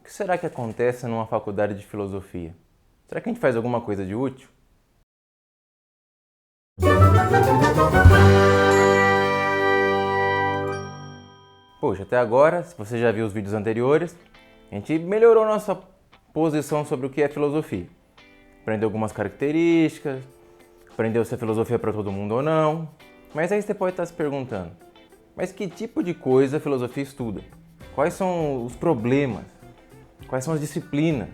que será que acontece numa faculdade de filosofia? Será que a gente faz alguma coisa de útil? Poxa, até agora, se você já viu os vídeos anteriores, a gente melhorou nossa posição sobre o que é filosofia. Aprendeu algumas características, aprendeu se a filosofia é para todo mundo ou não. Mas aí você pode estar se perguntando, mas que tipo de coisa a filosofia estuda? Quais são os problemas? Quais são as disciplinas?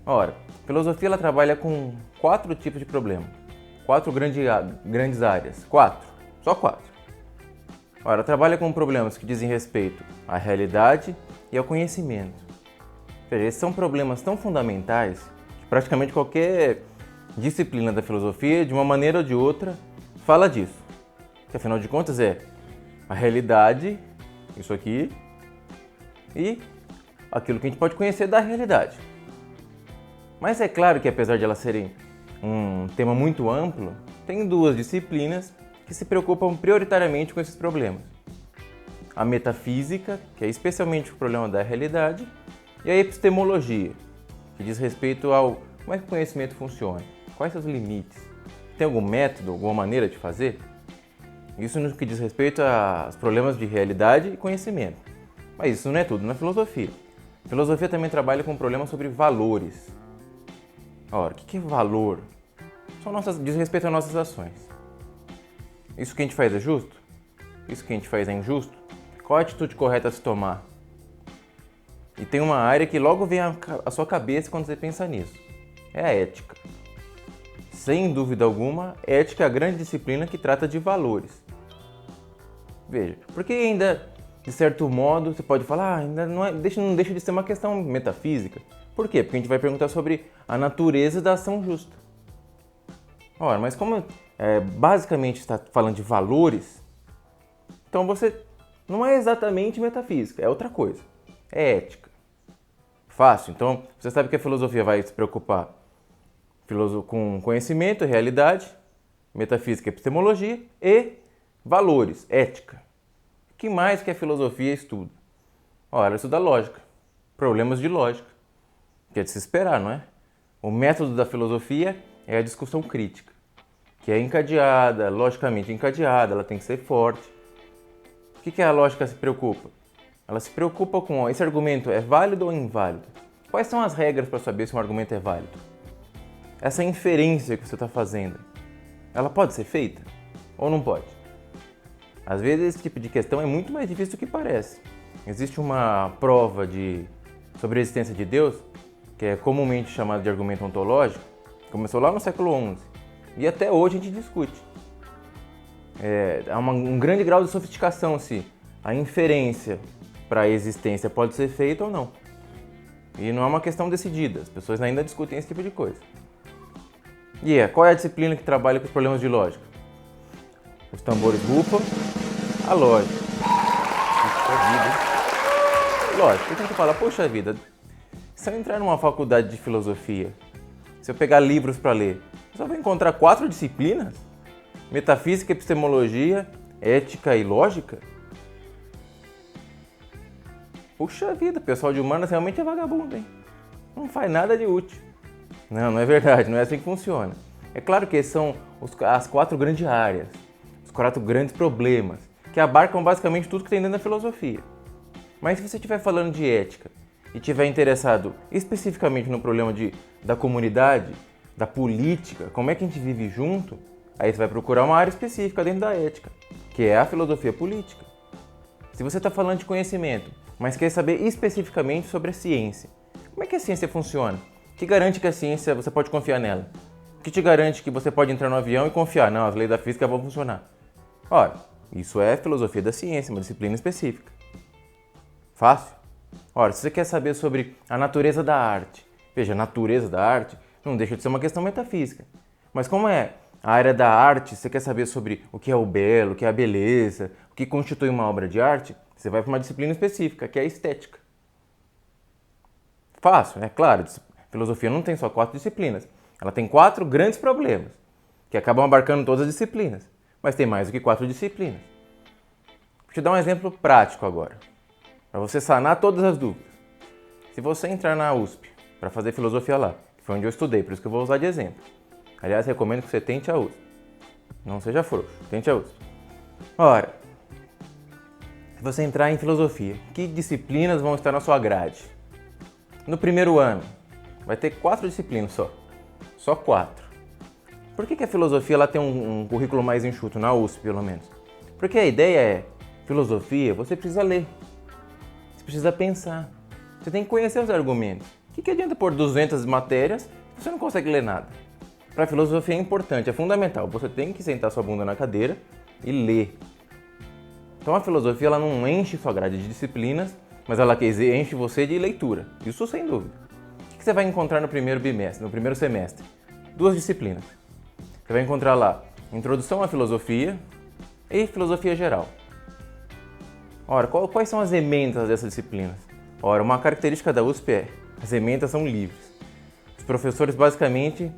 Ora, a filosofia ela trabalha com 4 tipos de problema. 4 grandes áreas. 4. Só 4. Ora, trabalha com problemas que dizem respeito à realidade e ao conhecimento. Ou seja, esses são problemas tão fundamentais que praticamente qualquer disciplina da filosofia, de uma maneira ou de outra, fala disso. Que afinal de contas é a realidade, isso aqui, e aquilo que a gente pode conhecer da realidade. Mas é claro que apesar de elas serem um tema muito amplo, tem 2 disciplinas que se preocupam prioritariamente com esses problemas. A metafísica, que é especialmente o problema da realidade, e a epistemologia, que diz respeito ao como é que o conhecimento funciona, quais são os limites, tem algum método, alguma maneira de fazer? Isso no que diz respeito aos problemas de realidade e conhecimento. Mas isso não é tudo na filosofia. A filosofia também trabalha com problemas sobre valores. Ora, o que é valor? Diz respeito às nossas ações. Isso que a gente faz é justo? Isso que a gente faz é injusto? Qual a atitude correta a se tomar? E tem uma área que logo vem à sua cabeça quando você pensa nisso. É a ética. Sem dúvida alguma, ética é a grande disciplina que trata de valores. Veja, porque ainda, de certo modo, você pode falar, ainda não deixa de ser uma questão metafísica. Por quê? Porque a gente vai perguntar sobre a natureza da ação justa. Ora, mas como basicamente está falando de valores, então você não é exatamente metafísica, é outra coisa. É ética. Fácil. Então, você sabe que a filosofia vai se preocupar com conhecimento, realidade, metafísica, epistemologia e valores, ética. O que mais que a filosofia estuda? Ora, ela estuda lógica, problemas de lógica, que é de se esperar, não é? O método da filosofia é a discussão crítica, que é encadeada, logicamente encadeada, ela tem que ser forte. O que a lógica se preocupa? Ela se preocupa com esse argumento é válido ou inválido? Quais são as regras para saber se um argumento é válido? Essa inferência que você está fazendo, ela pode ser feita ou não pode? Às vezes esse tipo de questão é muito mais difícil do que parece. Existe uma prova sobre a existência de Deus, que é comumente chamada de argumento ontológico, começou lá no século XI e até hoje a gente discute. Há um grande grau de sofisticação se a inferência para a existência pode ser feita ou não. E não é uma questão decidida, as pessoas ainda discutem esse tipo de coisa. Qual é a disciplina que trabalha com os problemas de lógica? Os tambores rufam, a lógica. Poxa vida, hein? Lógico, a gente fala, poxa vida, se eu entrar numa faculdade de filosofia, se eu pegar livros para ler, eu só vou encontrar 4 disciplinas? Metafísica, epistemologia, ética e lógica? Puxa vida, o pessoal de humanas realmente é vagabundo, hein? Não faz nada de útil. Não é verdade, não é assim que funciona. É claro que esses são as 4 grandes áreas, os 4 grandes problemas, que abarcam basicamente tudo que tem dentro da filosofia. Mas se você estiver falando de ética e estiver interessado especificamente no problema da comunidade, da política, como é que a gente vive junto, aí você vai procurar uma área específica dentro da ética, que é a filosofia política. Se você está falando de conhecimento, mas quer saber especificamente sobre a ciência, como é que a ciência funciona? O que garante que a ciência você pode confiar nela? O que te garante que você pode entrar no avião e confiar? Não, as leis da física vão funcionar. Ora, isso é filosofia da ciência, uma disciplina específica. Fácil? Ora, se você quer saber sobre a natureza da arte, veja, a natureza da arte não deixa de ser uma questão metafísica. Mas como é a área da arte, você quer saber sobre o que é o belo, o que é a beleza, o que constitui uma obra de arte, você vai para uma disciplina específica, que é a estética. Fácil, é claro, a filosofia não tem só 4 disciplinas. Ela tem 4 grandes problemas, que acabam abarcando todas as disciplinas. Mas tem mais do que 4 disciplinas. Vou te dar um exemplo prático agora, para você sanar todas as dúvidas. Se você entrar na USP para fazer filosofia lá, que foi onde eu estudei, por isso que eu vou usar de exemplo. Aliás, recomendo que você tente a USP. Não seja frouxo, tente a USP. Ora, se você entrar em filosofia, que disciplinas vão estar na sua grade? No primeiro ano, vai ter 4 disciplinas só. Só 4. Por que a filosofia ela tem um currículo mais enxuto, na USP pelo menos? Porque a ideia é, filosofia, você precisa ler. Você precisa pensar. Você tem que conhecer os argumentos. O que adianta pôr 200 matérias se você não consegue ler nada? Para a filosofia é importante, é fundamental. Você tem que sentar sua bunda na cadeira e ler. Então a filosofia ela não enche sua grade de disciplinas, mas ela enche você de leitura. Isso sem dúvida. O que você vai encontrar no primeiro bimestre, no primeiro semestre? 2 disciplinas. Você vai encontrar lá Introdução à Filosofia e Filosofia Geral. Ora, quais são as ementas dessas disciplinas? Ora, uma característica da USP é as ementas são livres. Os professores basicamente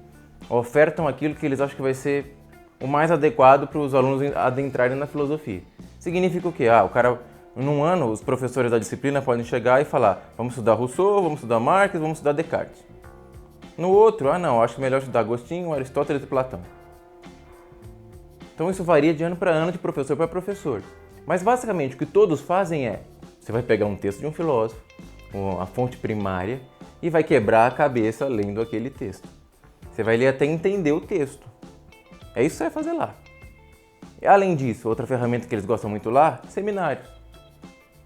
ofertam aquilo que eles acham que vai ser o mais adequado para os alunos adentrarem na filosofia. Significa o quê? Num ano, os professores da disciplina podem chegar e falar: vamos estudar Rousseau, vamos estudar Marx, vamos estudar Descartes. No outro, acho melhor estudar Agostinho, Aristóteles e Platão. Então isso varia de ano para ano, de professor para professor. Mas basicamente o que todos fazem é, você vai pegar um texto de um filósofo, a fonte primária, e vai quebrar a cabeça lendo aquele texto. Você vai ler até entender o texto. É isso que você vai fazer lá. E, além disso, outra ferramenta que eles gostam muito lá, seminários.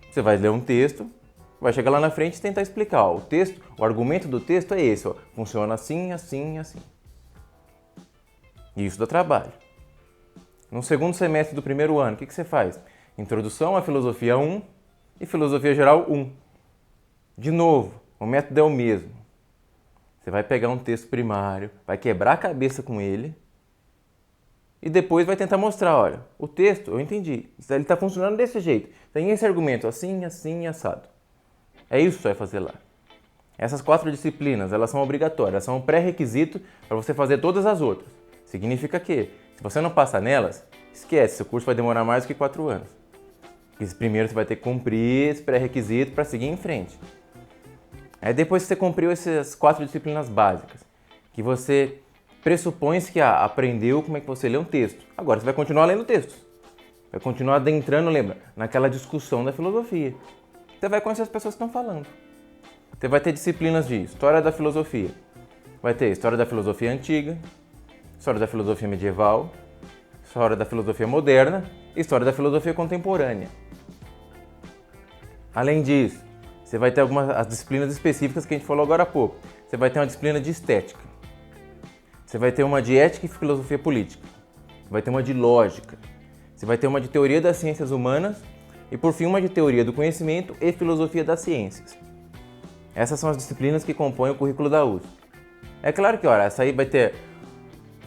Você vai ler um texto, vai chegar lá na frente e tentar explicar. O argumento do texto é esse, funciona assim, assim, assim. E isso dá trabalho. No segundo semestre do primeiro ano, o que você faz? Introdução à Filosofia 1 e Filosofia Geral 1. De novo, o método é o mesmo. Você vai pegar um texto primário, vai quebrar a cabeça com ele e depois vai tentar mostrar, olha, o texto, eu entendi, ele está funcionando desse jeito, tem esse argumento, assim, assim, assado. É isso que você vai fazer lá. Essas 4 disciplinas, elas são obrigatórias, são um pré-requisito para você fazer todas as outras. Significa que, se você não passar nelas, esquece, seu curso vai demorar mais do que 4 anos. Porque primeiro você vai ter que cumprir esse pré-requisito para seguir em frente. Aí depois que você cumpriu essas 4 disciplinas básicas, que você pressupõe que aprendeu como é que você lê um texto. Agora você vai continuar lendo textos. Vai continuar adentrando, lembra, naquela discussão da filosofia. Você vai conhecer as pessoas que estão falando. Você vai ter disciplinas de História da Filosofia. Vai ter História da Filosofia Antiga, História da Filosofia Medieval, História da Filosofia Moderna e História da Filosofia Contemporânea. Além disso, você vai ter as disciplinas específicas que a gente falou agora há pouco. Você vai ter uma disciplina de Estética. Você vai ter uma de Ética e Filosofia Política. Você vai ter uma de Lógica. Você vai ter uma de Teoria das Ciências Humanas e, por fim, uma de Teoria do Conhecimento e Filosofia das Ciências. Essas são as disciplinas que compõem o currículo da USP. É claro que, essa aí vai ter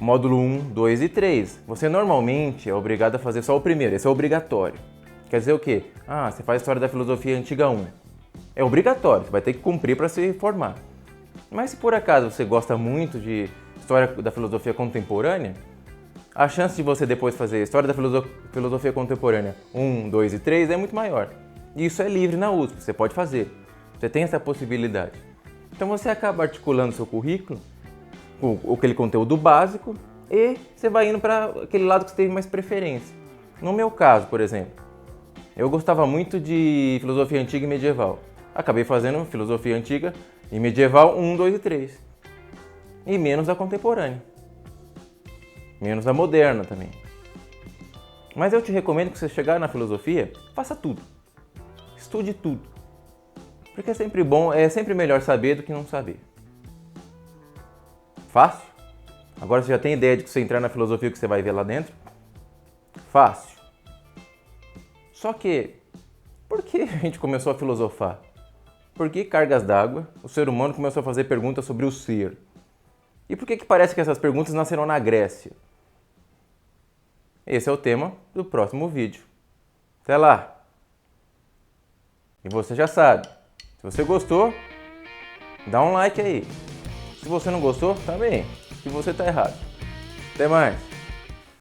módulo 1, 2 e 3. Você normalmente é obrigado a fazer só o primeiro, esse é obrigatório. Quer dizer o quê? Você faz História da Filosofia Antiga 1. É obrigatório, você vai ter que cumprir para se formar. Mas se por acaso você gosta muito de História da Filosofia Contemporânea, a chance de você depois fazer História da Filosofia Contemporânea 1, 2 e 3 é muito maior. E isso é livre na USP, você pode fazer. Você tem essa possibilidade. Então você acaba articulando seu currículo com aquele conteúdo básico e você vai indo para aquele lado que você tem mais preferência. No meu caso, por exemplo, eu gostava muito de Filosofia Antiga e Medieval. Acabei fazendo Filosofia Antiga e Medieval 1, 2 e 3. E menos a contemporânea. Menos a moderna também. Mas eu te recomendo que você chegar na filosofia, faça tudo. Estude tudo. Porque é sempre bom, é sempre melhor saber do que não saber. Fácil? Agora você já tem ideia de que você entrar na filosofia que você vai ver lá dentro? Fácil. Só que, por que a gente começou a filosofar? Por que cargas d'água o ser humano começou a fazer perguntas sobre o ser? E por que parece que essas perguntas nasceram na Grécia? Esse é o tema do próximo vídeo. Até lá! E você já sabe, se você gostou, dá um like aí. Se você não gostou, também, que você tá errado. Até mais!